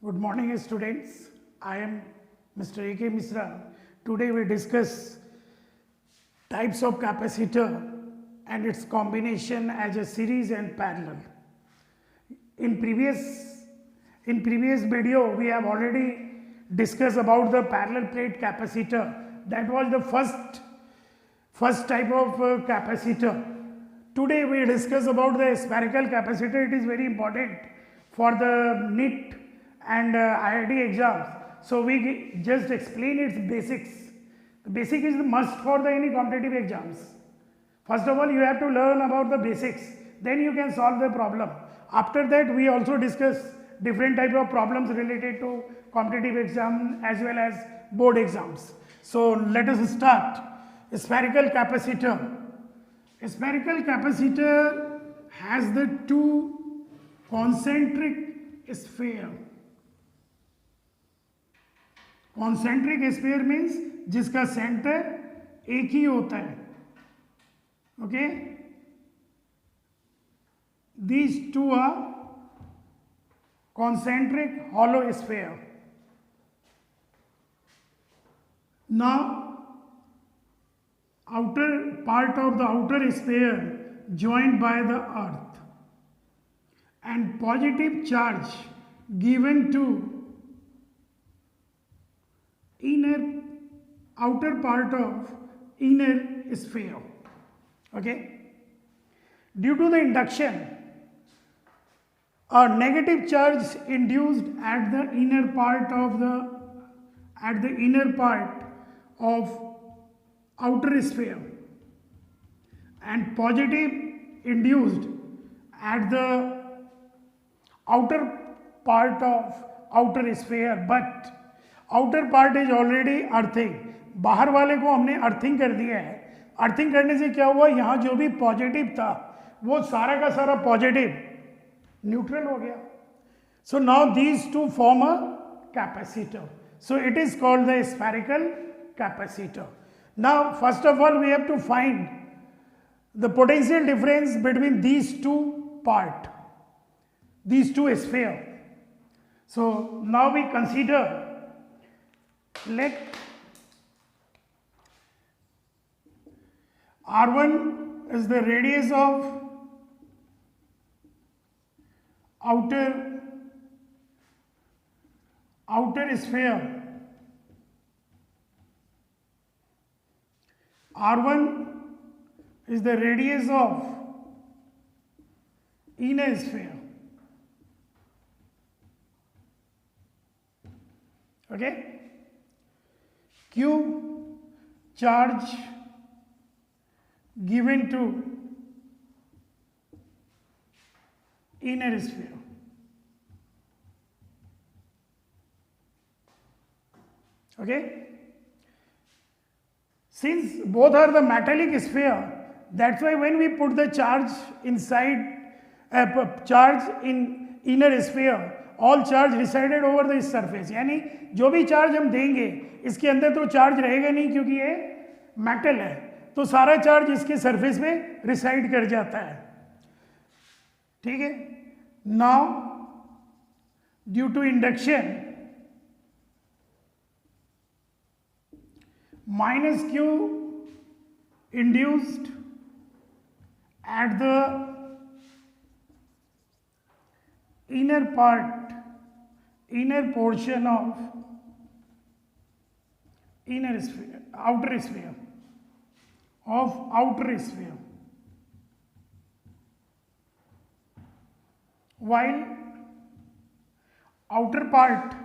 Good morning, students. I am Mr. A.K. Misra. Today we discuss types of capacitor and its combination as a series and parallel. In previous video, we have already discussed about the parallel plate capacitor. That was the first type of capacitor. Today we discuss about the spherical capacitor. It is very important for the NEET and IIT exams. So we just explain its basics. The basic is the must for the any competitive exams. First of all, you have to learn about the basics. Then you can solve the problem. After that, we also discuss different type of problems related to competitive exam as well as board exams. So let us start. Spherical capacitor. A spherical capacitor has the two concentric sphere. Concentric sphere means जिसका centre एक ही होता है. Okay? These two are concentric hollow sphere. Now, outer part of the outer sphere joined by the earth and positive charge given to outer part of inner sphere. Okay? Due to the induction, a negative charge induced at the inner part of outer sphere and positive induced at the outer part of outer sphere, but outer part is already earthing. बाहर वाले को हमने earthing कर दिया है. Earthing करने से क्या हुआ, यहाँ जो भी पॉजिटिव था वो सारा का सारा पॉजिटिव न्यूट्रल हो गया. So now these two form a capacitor. So it is called the spherical capacitor. Now first of all we have to find the potential difference between these two part, these two sphere. So now we consider, let R1 is the radius of outer sphere. R1 is the radius of inner sphere. Okay? Q charge given to inner sphere. Okay? Since both are the metallic sphere, that's why when we put the charge inside, charge in inner sphere, all charge resided over the surface. यानी जो भी charge हम देंगे इसके अंदर तो charge रहेगा नहीं, क्योंकि ये मेटल है, तो सारा चार्ज इसके सरफेस में रिसाइड कर जाता है. ठीक है. Now due to induction minus Q induced at the inner portion of inner sphere, outer sphere, while outer part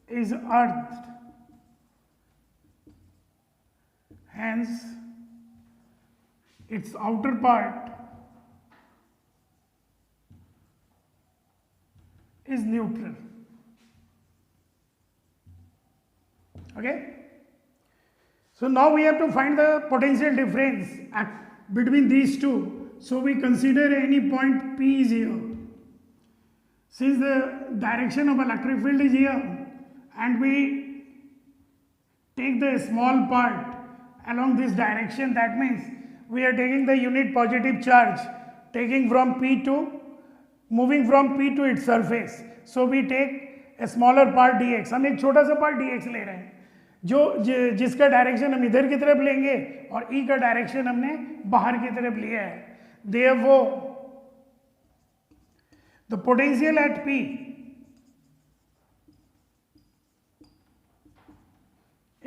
is earthed, hence its outer part is neutral. Okay? So now we have to find the potential difference between these two. So we consider any point P is here. Since the direction of electric field is here and we take the small part along this direction, that means we are taking the unit positive charge taking from P to moving from P to its surface, so we take a smaller part D X, हम एक छोटा सा part D x ले रहे हैं जिसका direction हम इधर की तरफ लेंगे और ई का डायरेक्शन हमने बाहर की तरफ लिया है। Therefore the potential at P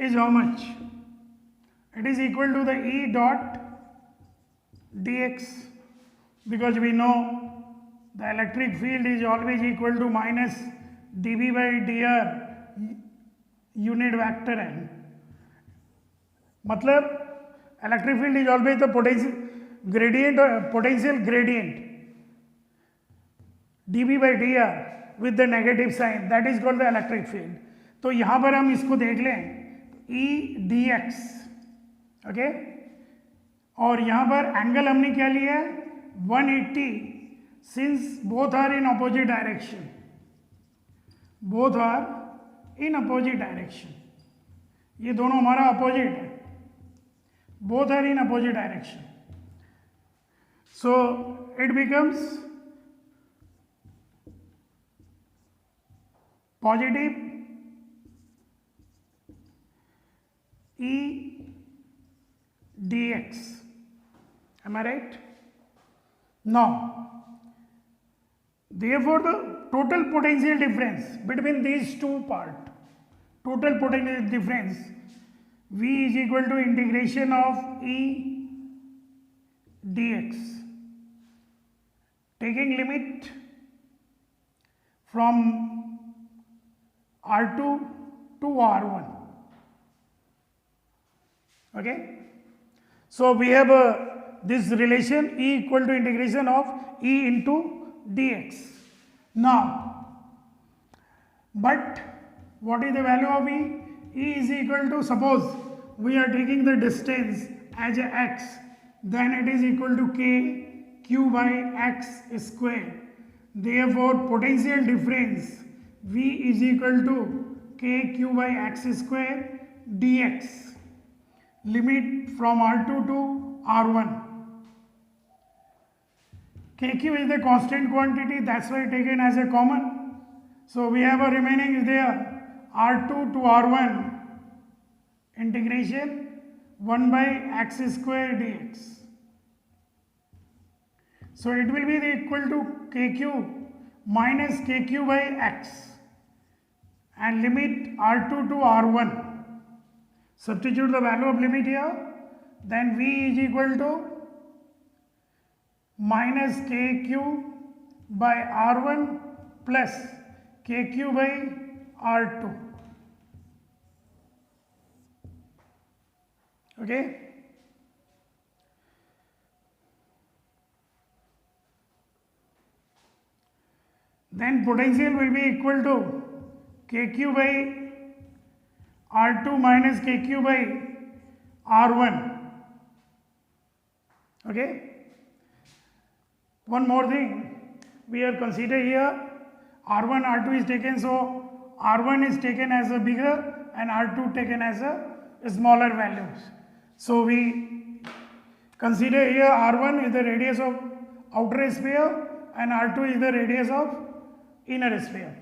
is how much? It is equal to the E dot dx, because we know the electric field is always equal to minus dB by dr unit vector n. मतलब electric field is always the potential gradient dB by dr with the negative sign, that is called the electric field. तो यहाँ पर हम इसको देख लें E dx, okay, और यहाँ पर एंगल हमने क्या लिया है 180, since both are in opposite direction, both are in opposite direction, ये दोनों हमारा अपोजिट है, both are in opposite direction, so it becomes positive E dx. Am I right? Now, therefore the total potential difference between these two parts, total potential difference, V is equal to integration of E dx, taking limit from R2 to R1. Okay, so we have this relation E equal to integration of E into dx. Now, but what is the value of E? E is equal to, suppose we are taking the distance as a x, then it is equal to k q by x square. Therefore, potential difference V is equal to k q by x square dx. Limit from R2 to R1. KQ is the constant quantity, that's why taken as a common. So we have a remaining is there R2 to R1 integration 1 by x square dx. So it will be equal to KQ minus KQ by x and limit R2 to R1. Substitute the value of limit here, then V is equal to minus KQ by R1 plus KQ by R2. Okay. Then potential will be equal to KQ by R2 minus KQ by R1. Okay. One more thing, we are consider here R1, R2 is taken, so R1 is taken as a bigger and R2 taken as a smaller values. So we consider here R1 is the radius of outer sphere and R2 is the radius of inner sphere.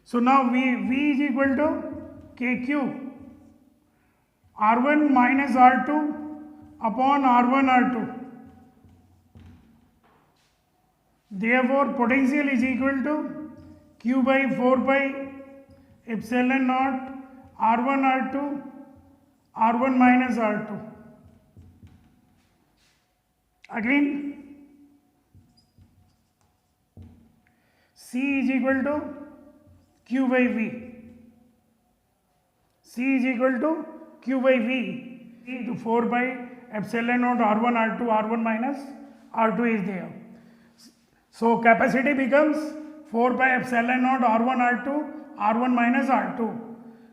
So now V is equal to KQ R1 minus R2 upon R1 R2. Therefore, potential is equal to Q by 4 pi epsilon naught R1 R2 R1 minus R2. Again, C is equal to Q by V. C is equal to Q by V to 4 by epsilon naught R1 R2 R1 minus R2 is there. So capacity becomes 4 by epsilon naught R1 R2 R1 minus R2.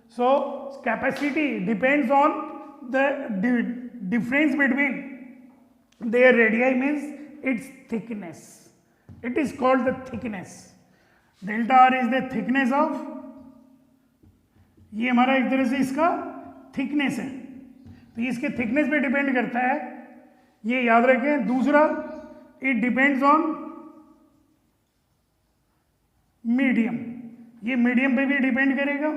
So capacity depends on the difference between their radii, means its thickness. It is called the thickness. Delta R is the thickness of, ये हमारा एक तरह से इसका thickness है, तो इसके thickness पे डिपेंड करता है, ये याद रखें. दूसरा, इट डिपेंड्स ऑन मीडियम, ये मीडियम पे भी डिपेंड करेगा,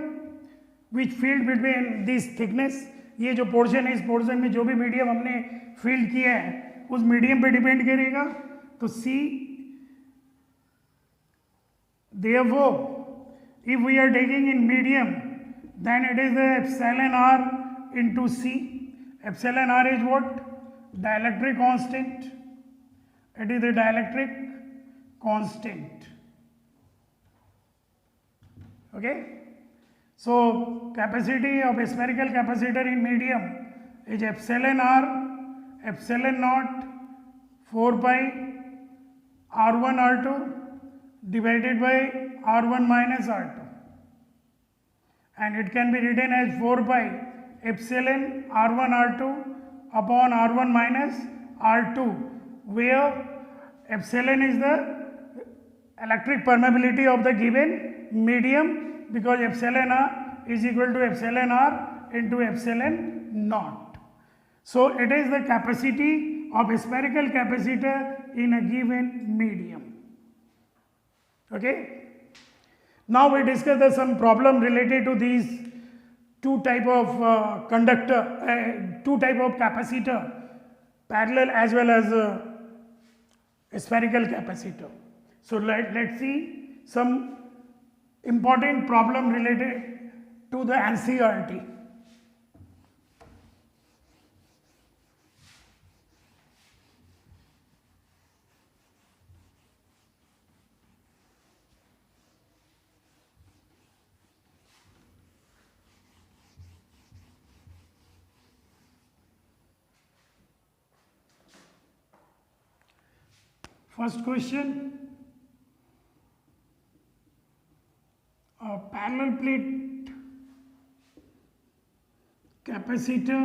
which field between this thickness, ये जो पोर्शन है इस पोर्शन में जो भी मीडियम हमने फील्ड किया है उस मीडियम पे डिपेंड करेगा। तो सी, therefore if we are taking in medium then it is the epsilon r into c. Epsilon r is what? Dielectric constant. It is the dielectric constant. Okay, so capacity of a spherical capacitor in medium is epsilon r, epsilon naught 4 pi r1 r2 divided by r1 minus r2, and it can be written as 4 pi epsilon r1 r2 upon r1 minus r2, where epsilon is the electric permeability of the given medium, because epsilon r is equal to epsilon r into epsilon naught. So it is the capacity of a spherical capacitor in a given medium. Okay, now we discuss some problem related to these two type of two type of capacitor, parallel as well as a spherical capacitor. So let's see some important problem related to the NCERT. First question, a parallel plate capacitor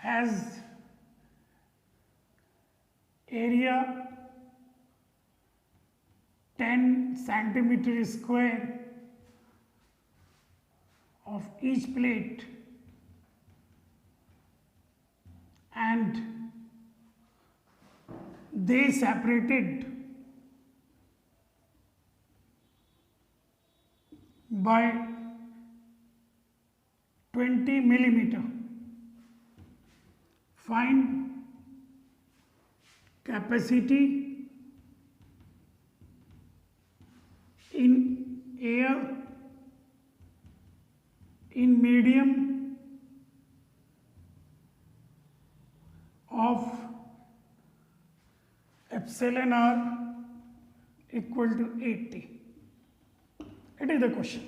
has area 10 centimeter square of each plate and they separated by 20 millimeter. Find capacity in air, in medium of epsilon r equal to 80. It is the question.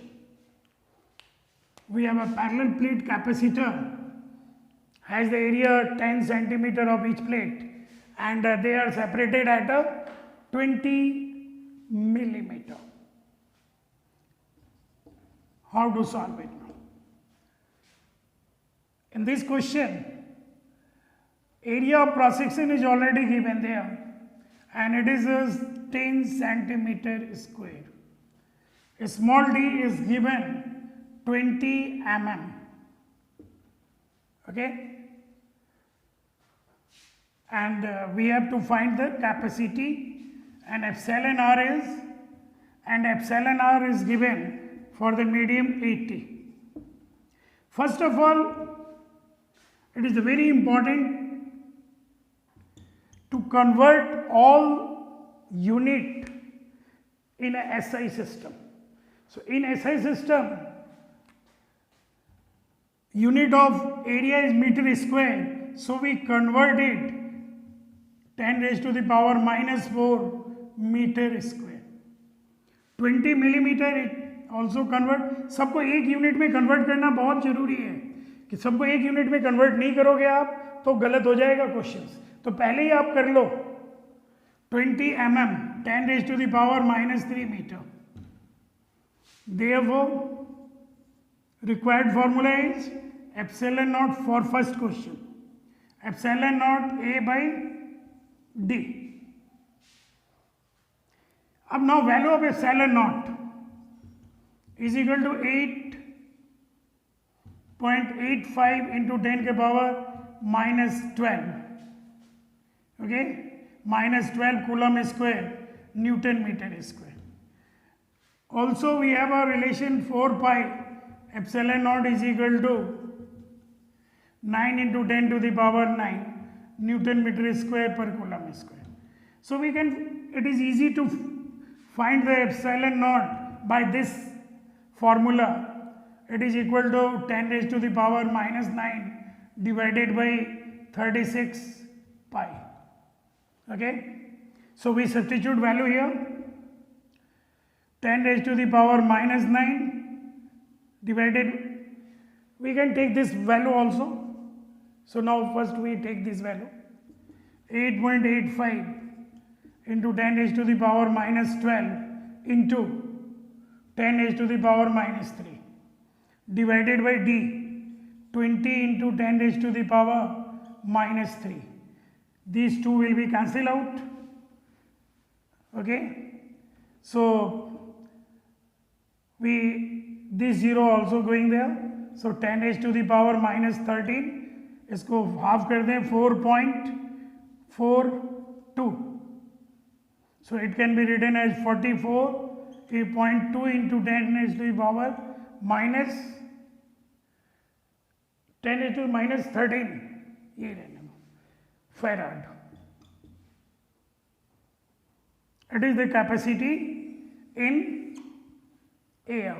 We have a parallel plate capacitor, has the area 10 centimeter of each plate, and they are separated at a 20 millimeter. How to solve it now? In this question, area of cross section is already given there, and it is a 10 centimeter square. A small d is given 20 mm. Okay, and we have to find the capacity, and epsilon r is given for the medium 80. First of all, it is very important to convert all unit in a SI system. So in SI system, unit of area is meter square, so we convert it 10 raised to the power minus 4 meter square. 20 millimeter it also convert. सबको एक unit में convert करना बहुत जरूरी है, कि सबको एक यूनिट में कन्वर्ट नहीं करोगे आप तो गलत हो जाएगा क्वेश्चंस। तो पहले ही आप कर लो 20 mm 10 raised to the power minus 3 meter. Therefore, required formula is epsilon naught for first question, epsilon naught A by D. अब now value of epsilon naught is equal to 8.85 into 10 के power minus 12. Okay, minus 12 coulomb square Newton meter square. Also we have a relation 4 pi epsilon naught is equal to 9 into 10 to the power 9 Newton meter square per coulomb square. So we can, it is easy to find the epsilon naught by this formula. It is equal to 10 raised to the power minus 9 divided by 36 pi. Okay, so we substitute value here. 10 raised to the power minus 9 divided, we can take this value also. So now first we take this value, 8.85 into 10 raised to the power minus 12 into 10 raised to the power minus 3 divided by d, 20 into 10 raised to the power minus 3. These two will be cancelled out. Okay, so this 0 also going there. So 10 raised to the power minus 13, इसको half कर दें 4.42. So it can be written as 44.2 into 10 raised to the power minus 10 raised to minus 13 ये रहने farad. It is the capacity in air.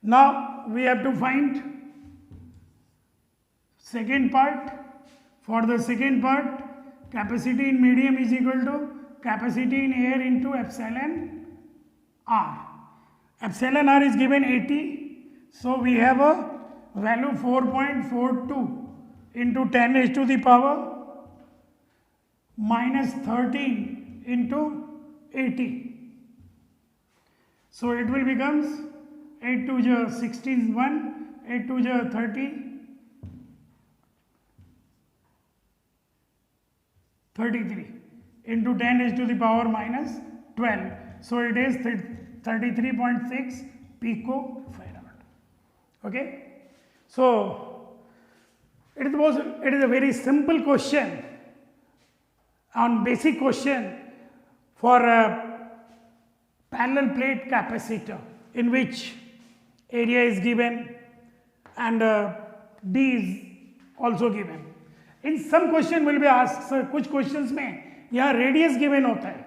Now we have to find second part. For the second part, capacity in medium is equal to capacity in air into epsilon r. Epsilon r is given 80, so we have a value 4.42 into 10 raised to the power minus 13 into 80. So it will becomes 8 to the 61, 8 to the 30, 33 into 10 raised to the power minus 12. So it is 33.6 picofarad. Okay. So it is a very simple question on basic question for a parallel plate capacitor in which area is given and D is also given. In some question will be asked, sir, कुछ questions में यहाँ radius given होता है,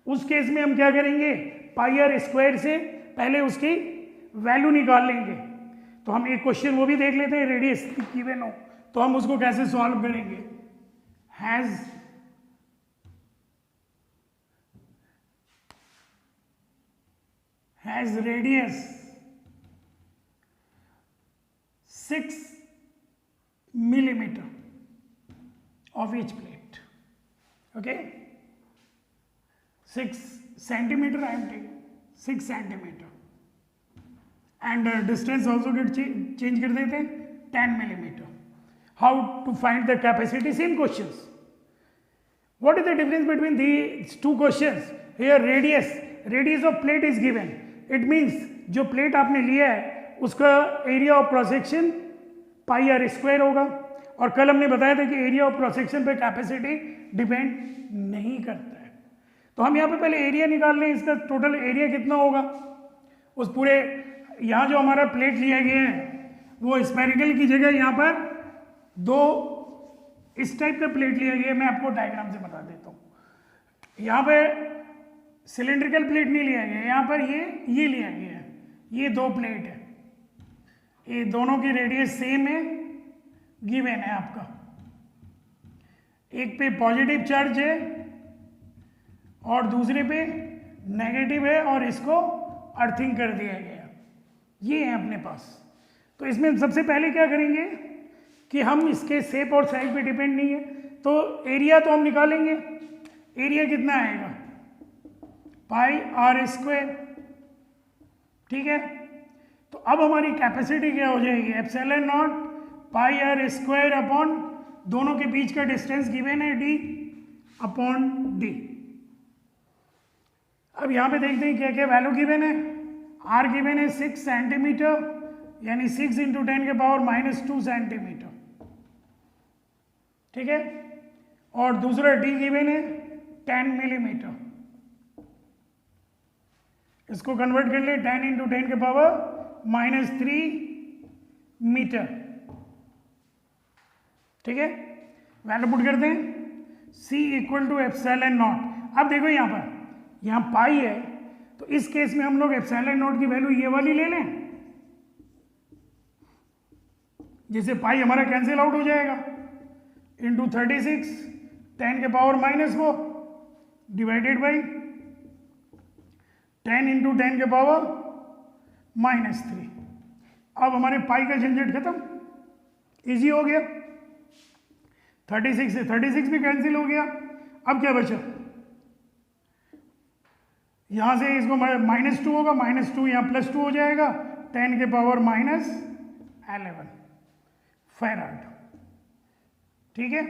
उस case में हम क्या करेंगे, पाई आर स्क्वायर से पहले उसकी वैल्यू निकाल लेंगे. तो हम एक क्वेश्चन वो भी देख लेते हैं, रेडियस गिवन हो तो हम उसको कैसे सॉल्व करेंगे. Has radius 6 millimeter of each plate. Okay, 6 centimeter I am taking, 6 centimeter, and distance also get change कर देते हैं 10 millimeter. How to find the capacity? Same questions. What is the difference between these two questions? Here radius of plate is given. It means जो plate आपने लिया है उसका area of cross section pi R square होगा, और कल हमने बताया था कि एरिया ऑफ क्रॉस सेक्शन पे कैपेसिटी डिपेंड नहीं करता है. तो हम यहाँ पे पहले एरिया निकाल लें, इसका टोटल एरिया कितना होगा उस पूरे, यहाँ जो हमारा प्लेट लिया गया है वो स्फेरिकल की जगह यहाँ पर दो इस टाइप का प्लेट लिया गया है. मैं आपको डायग्राम से बता देता हूँ. यहाँ पे सिलेंड्रिकल प्लेट नहीं लिया गया, यहाँ पर ये लिया गया है. ये दो प्लेट है, ये दोनों की रेडियस सेम है, गिवन है आपका. एक पे पॉजिटिव चार्ज है और दूसरे पे नेगेटिव है, और इसको अर्थिंग कर दिया गया. ये है अपने पास. तो इसमें सबसे पहले क्या करेंगे कि हम इसके शेप और साइज पे डिपेंड नहीं है, तो एरिया तो हम निकालेंगे. एरिया कितना आएगा, पाई आर स्क्वायर. ठीक है, तो अब हमारी कैपेसिटी क्या हो जाएगी, epsilon naught pi R square upon दोनों के बीच का डिस्टेंस गिवन है डी अपॉन डी. अब यहाँ पे देखते हैं क्या क्या वैल्यू गिवन है. आर गिवन है 6 सेंटीमीटर, यानी 6 इंटू 10 के पावर -2 सेंटीमीटर. ठीक है, और दूसरा d गिवन है 10 मिलीमीटर। इसको कन्वर्ट कर ले 10 इंटू 10 के पावर -3 मीटर। ठीक है, वैल्यू पुट करते हैं c equal to epsilon naught. अब देखो यहाँ पर यहाँ पाई है, तो इस केस में हम लोग एप्सिलॉन नॉट की वैल्यू ये वाली ले लें, जिससे पाई हमारा कैंसिल आउट हो जाएगा। इंटू 36 10 के पावर -4 डिवाइडेड बाई 10 इंटू 10 के पावर -3। अब हमारे पाई का झंझट खत्म, इजी हो गया। 36 से 36 भी कैंसिल हो गया। अब क्या बचा, यहां से इसको -2 होगा, -2 यहाँ +2 हो जाएगा, 10 के पावर -11 फैराड। ठीक है,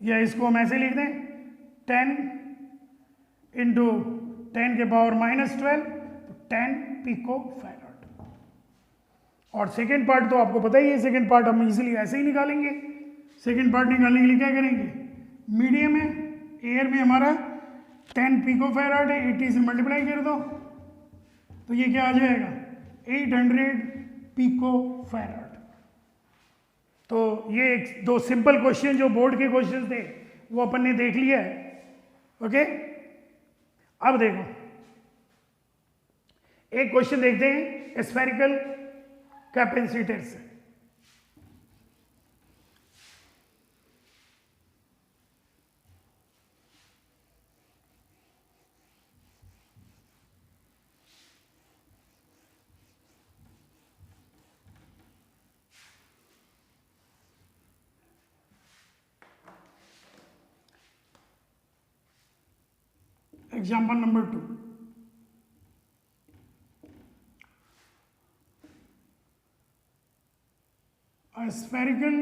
या इसको हम ऐसे लिख दें 10 इंटू 10 के पावर -12, तो 10 पिको फैराड। और सेकेंड पार्ट तो आपको पता ही है, सेकेंड पार्ट हम इजीली ऐसे ही निकालेंगे। सेकेंड पार्ट निकालने के लिए क्या करेंगे, मीडियम है, एयर में हमारा 10 पिको फैराड है, 80 से मल्टीप्लाई कर दो तो ये क्या आ जाएगा 800 पिको फैराड। तो ये एक दो सिंपल क्वेश्चन जो बोर्ड के क्वेश्चन थे वो अपन ने देख लिया है। ओके, अब देखो एक क्वेश्चन देखते हैं स्फेरिकल कैपेसिटर से। Example number 2. A spherical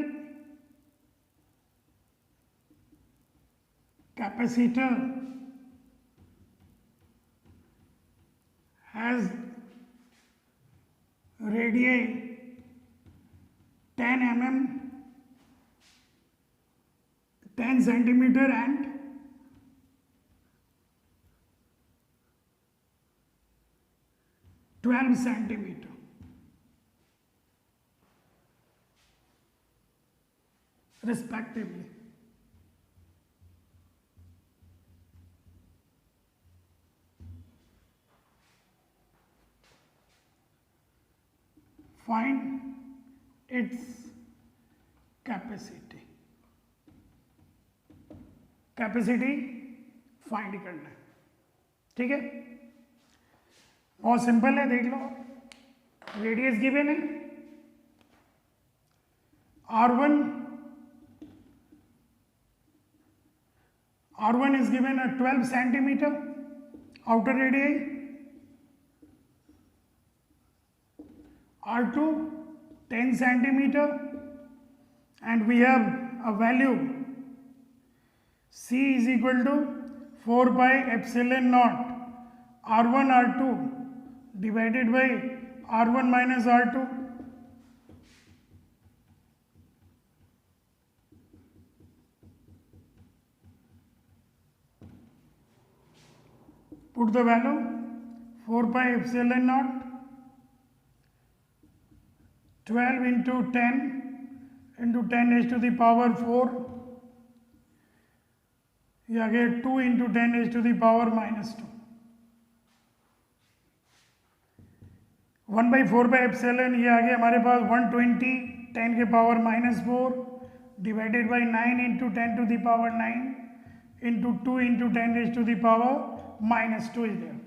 capacitor has radii 10 mm, 10 centimeter and 12 centimeter. Respectively. Find its capacity. Capacity find करना है। ठीक है, बहुत सिंपल है, देख लो। रेडियस गिवन है R1 is given at 12 centimeter outer radii, R2 10 centimeter, and we have a value C is equal to 4 pi epsilon naught R1 R2 divided by R1 minus R2. Put the value 4 pi epsilon naught 12 into 10 into 10 raised to the power 4. ये आ गया 2 into 10 raised to the power minus 2. 1 by 4 by epsilon ये आ गया हमारे पास 120 10 के power minus 4 divided by 9 into 10 to the power 9 into 2 into 10 raised to the power minus 2 is there.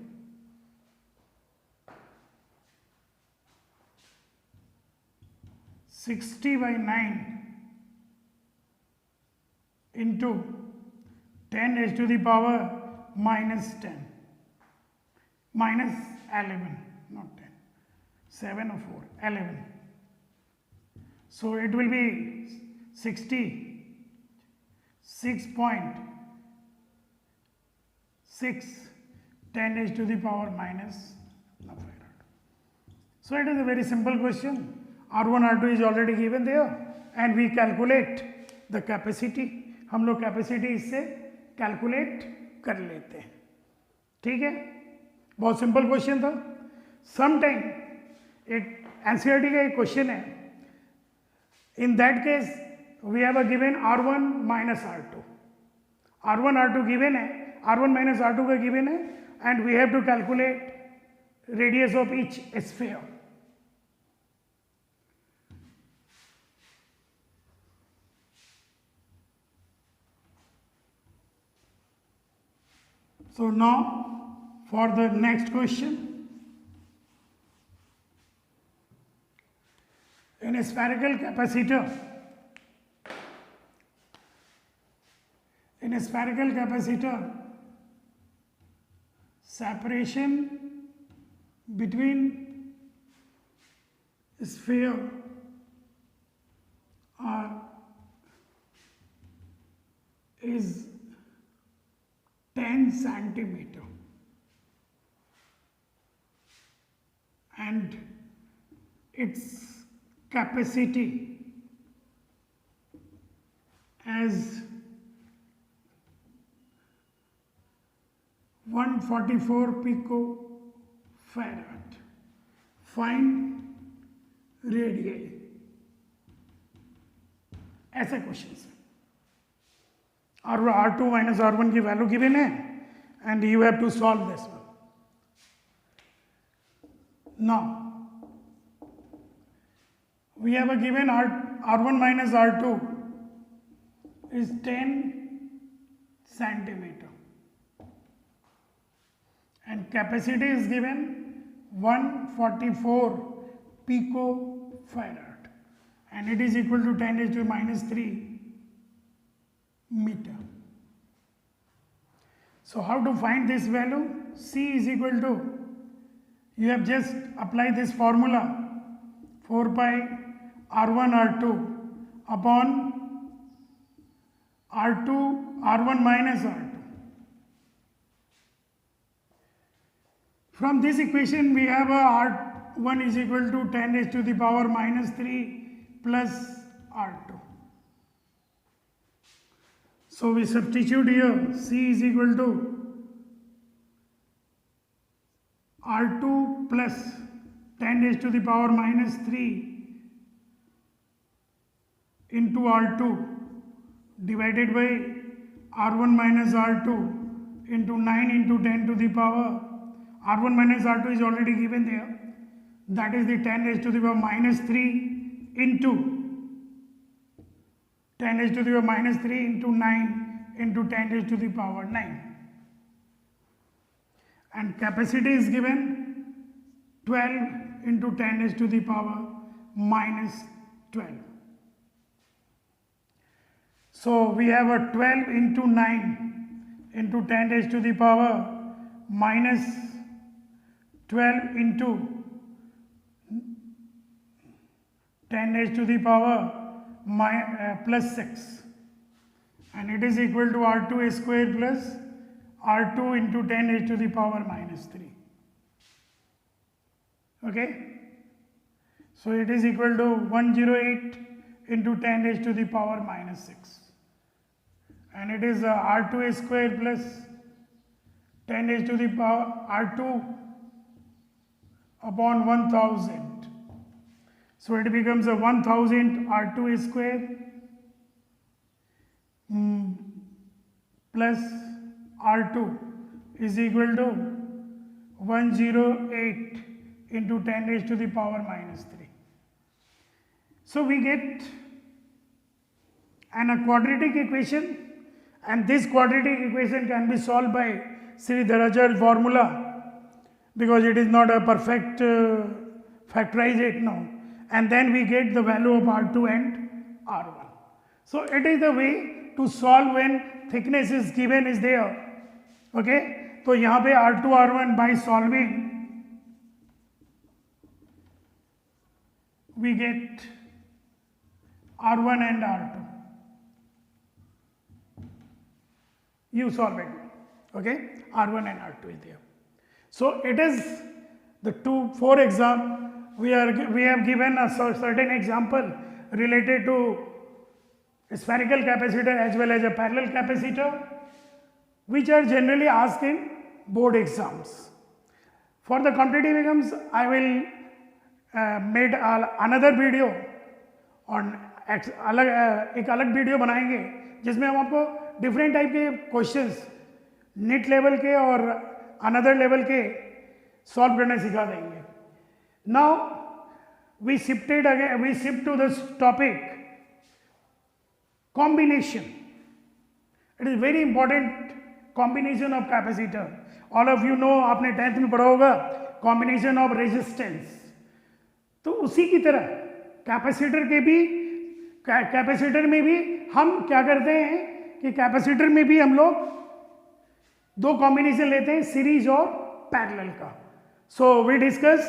$60 by 9 into 10 raised to the power minus 10 minus 11, not 10, 7 or 4, 11. So it will be 66.6 10 raised to the power minus farad. So it is a very simple question. R1 R2 is already given there and we calculate the capacity. हम लोग capacity इससे calculate कर लेते हैं। ठीक है, बहुत simple question था। सम टाइम एक एनसीईआरटी का एक क्वेश्चन है, in that case we have a given R1 minus R2, R1 R2 given है, R1 माइनस R2 का गिवन है, and we have to calculate radius of each sphere. So now for the next question, in a spherical capacitor, separation between sphere is 10 centimeter, and its capacity as 144 picofarad. Find radii. ऐसा question है। और R2 minus R1 की value given है, and you have to solve this one. Now we have a given R1 minus R2 is 10 centimeter, and capacity is given 144 picofarad, and it is equal to 10 raised to minus 3 meter. So how to find this value? C is equal to, you have just applied this formula, 4 pi R1 R2 upon R1 minus R2. From this equation we have a R1 is equal to 10 raised to the power minus 3 plus R2. So we substitute here, C is equal to R2 plus 10 raised to the power minus 3 into R2 divided by R1 minus R2 into 9 into 10 to the power, R1 minus R2 is already given there, that is the 10 raised to the power minus 3 into 10 raised to the power minus 3 into 9 into 10 raised to the power 9. And capacity is given 12 into 10 raised to the power minus 12. So we have a 12 into 9 into 10 raised to the power minus 12 into 10 raised to the power plus 6, and it is equal to R2 square plus R2 into 10 raised to the power minus 3. Okay, so it is equal to 108 into 10 raised to the power minus 6, and it is R2 square plus 10 raised to the power R2 upon 1000. So it becomes a 1000 R2 square plus R2 is equal to 108 into 10 raised to the power minus 3. So we get a quadratic equation, and this quadratic equation can be solved by Sridharajan formula, because it is not a perfect factorize it now, and then we get the value of R2 and R1. So it is the way to solve when thickness is given is there. Okay, तो यहाँ पे R2 R1 by solving we get R1 and R2. You solve it. Okay, R1 and R2 is there. So it is the 4 exam. We have given a certain example related to spherical capacitor as well as a parallel capacitor, which are generally asked in board exams. For the competitive exams, I will made another video on एक अलग video बनाएंगे जिसमें हम आपको different type के questions NET level के और another level के सॉल्व करना सिखा देंगे. Now we shift to this topic combination. It is very important combination of capacitor. All of you know, आपने 10th में पढ़ा होगा combination of resistance. तो उसी की तरह कैपेसिटर में भी हम क्या करते हैं कि कैपेसिटर में भी हम लोग दो कॉम्बिनेशन लेते हैं, सीरीज और पैरेलल का. So we discuss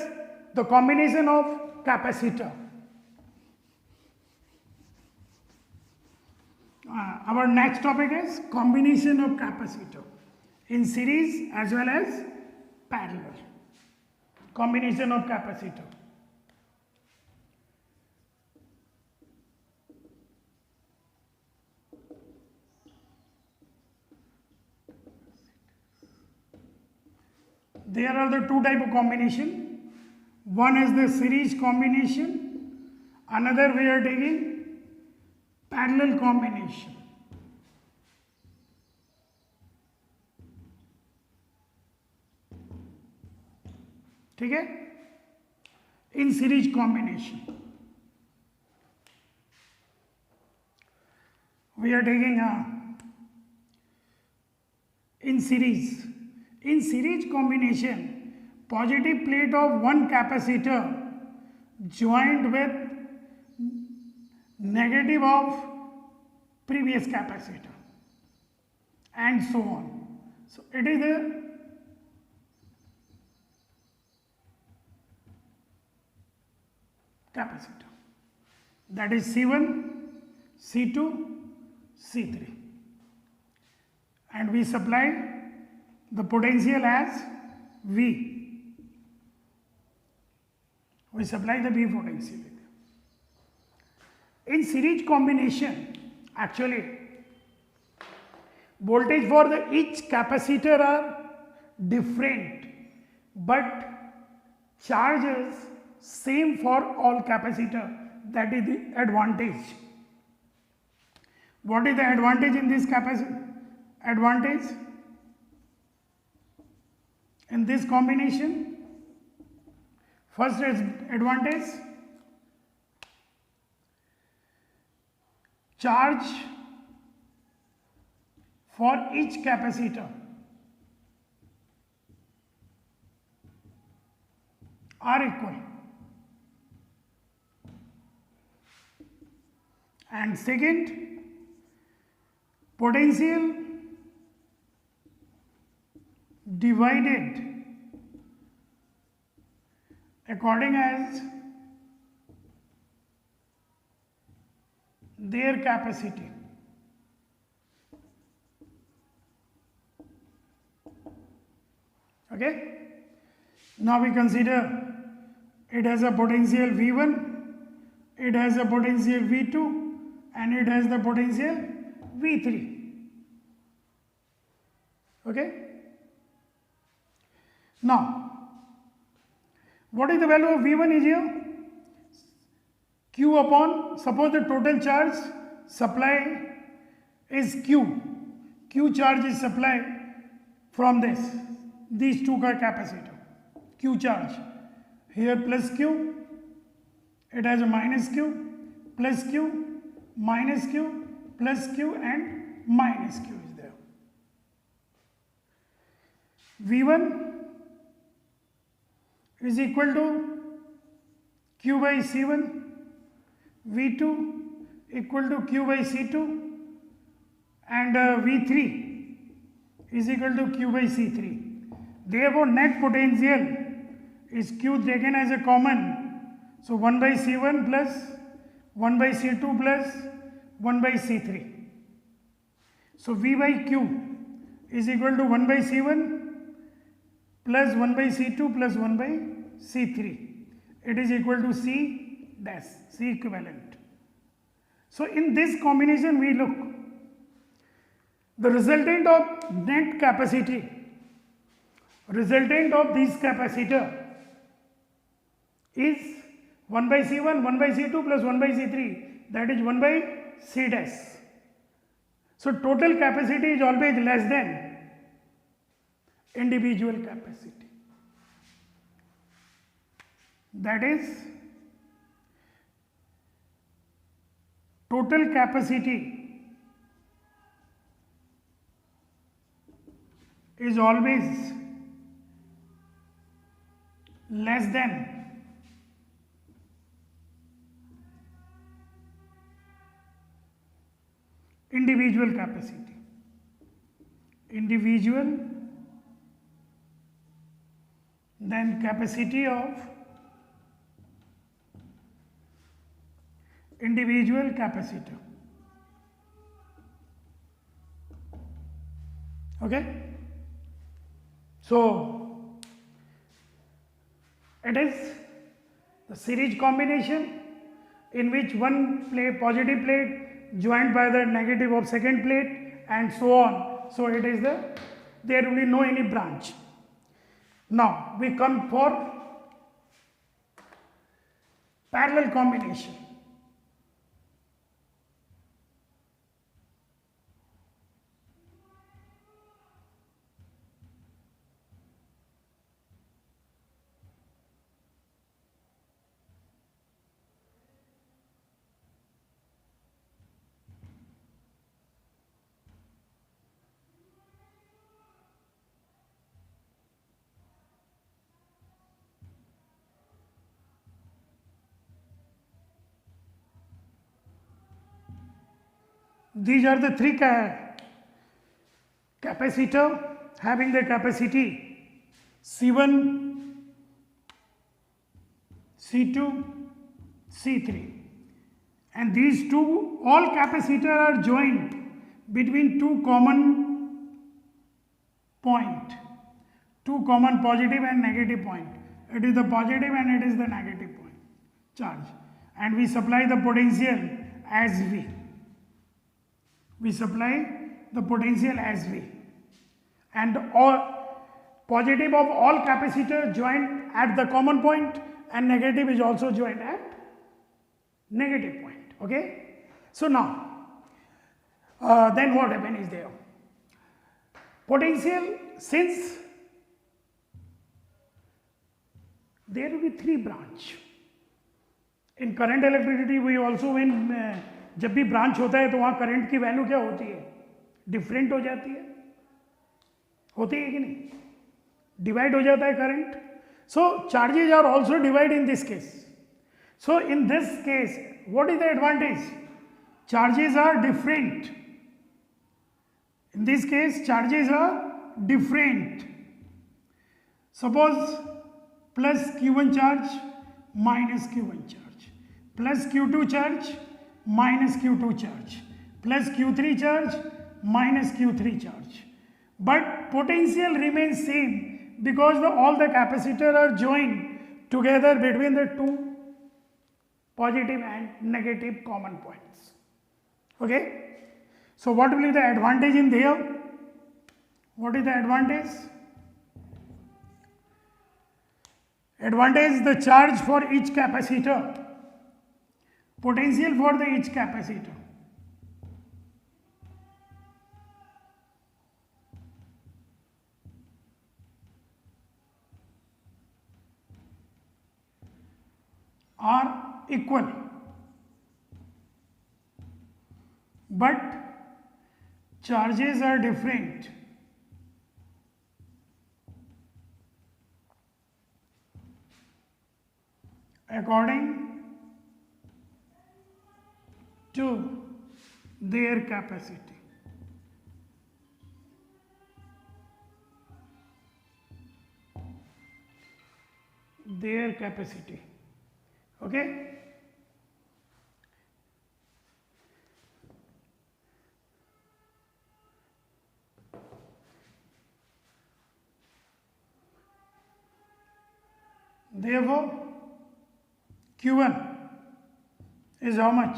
the combination of capacitor. Our next topic is combination of capacitor in series as well as parallel. Combination of capacitor. There are the two type of combination. One is the series combination. Another we are taking parallel combination. ठीक है, in series combination we are taking in series combination, positive plate of one capacitor joined with negative of previous capacitor and so on. So it is a capacitor, that is C1, C2, C3, and we supply the potential as V. We supply the V potential. In series combination, actually voltage for each capacitor are different, but charges same for all capacitor. That is the advantage. What is the advantage in this advantage in this combination? First is advantage, charge for each capacitor are equal, and second, potential divided according as their capacity. Okay, now we consider it has a potential V1, it has a potential V2, and it has the potential V3. Okay, now what is the value of V1 is here? Q upon, suppose the total charge supply is Q. Q charge is supplied from these two capacitor. Q charge. Here plus Q, it has a minus Q, plus Q, minus Q, plus Q, and minus Q is there. V1 is equal to Q by C1, V2 equal to Q by C2, and V3 is equal to Q by C3. Therefore, net potential is Q taken as a common. So 1 by C1 plus 1 by C2 plus 1 by C3. So V by Q is equal to 1 by C1 plus 1 by C2 plus 1 by C3. It is equal to C dash, C equivalent. So in this combination we look, the resultant of net capacity, resultant of this capacitor is 1 by C1, 1 by C2 plus 1 by C3, that is 1 by C dash. So total capacity is always less than individual capacity. That is, total capacity is always less than individual capacity. Individual, then capacity of individual capacitor. Okay? So, it is the series combination in which one plate, positive plate joined by the negative of second plate and so on. So, it is there will be no any branch. Now, we come for parallel combination. These are the three capacitor having the capacity C1, C2, C3, and these two all capacitor are joined between two common point, two common positive and negative point. It is the positive and it is the negative point charge, and we supply the potential as V. We supply the potential as V, and all positive of all capacitor joined at the common point and negative is also joined at negative point. Okay. So now then what happens is there, potential, since there will be three branch in current electricity, we also when जब भी branch होता है तो वहाँ current की value क्या होती है, डिफरेंट हो जाती है, होती है कि नहीं, डिवाइड हो जाता है current. So charges are also divide in this case. So in this case what is the advantage, charges are different. In this case charges are different. Suppose plus Q1 charge minus Q1 charge, plus Q2 charge minus Q2 charge, plus Q3 charge minus Q3 charge, but potential remains same because all the capacitor are joined together between the two positive and negative common points. Okay. So what will be the advantage in there? What is the advantage? Advantage is the charge for each capacitor, potential for the each capacitor. Are equal, but charges are different. According to their capacity. Their capacity. Okay. Therefore, Q1 is how much?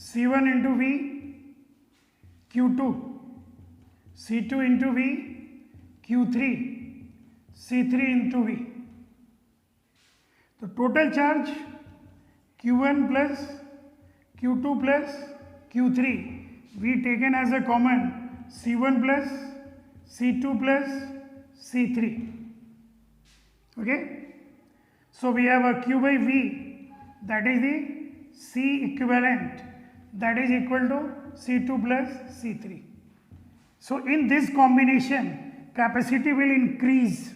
C1 into V, Q2, C2 into V, Q3, C3 into V. तो total charge Q1 plus Q2 plus Q3, we taken as a common C1 plus C2 plus C3. Okay, so we have a Q by V, that is the C equivalent, that is equal to C2 plus C3. So in this combination capacity will increase.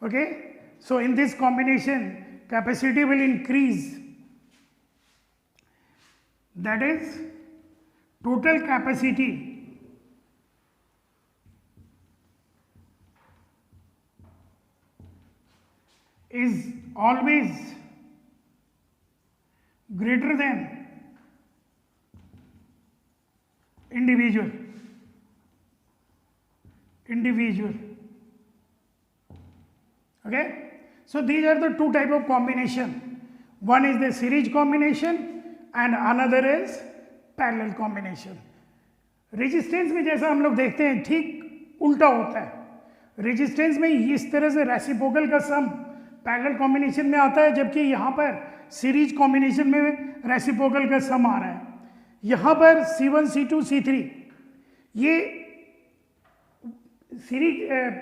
Okay, so in this combination capacity will increase, that is total capacity is always greater than individual. Okay, so these are the two type of combination. One is the series combination and another is parallel combination. Resistance में जैसा हम लोग देखते हैं ठीक उल्टा होता है। रेजिस्टेंस में इस तरह से रेसिप्रोकल का सम पैरेलल कॉम्बिनेशन में आता है, जबकि यहाँ पर सीरीज कॉम्बिनेशन में रेसिप्रोकल का सम आ रहा है। यहाँ पर C1, C2, C3 ये सीरीज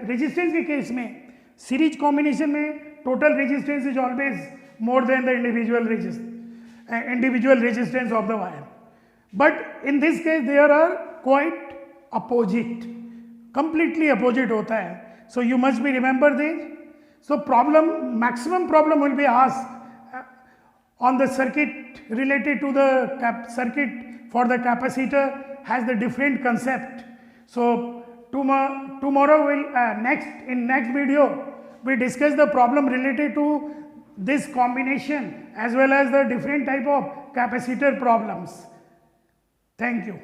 रेजिस्टेंस के केस में सीरीज कॉम्बिनेशन में total resistance is always more than the individual resistance of the wire, but in this case there are quite opposite, completely opposite होता है. So you must be remember this. So maximum problem will be asked on the circuit related to the circuit for the capacitor has the different concept. So tomorrow in next video we discuss the problem related to this combination as well as the different type of capacitor problems. Thank you.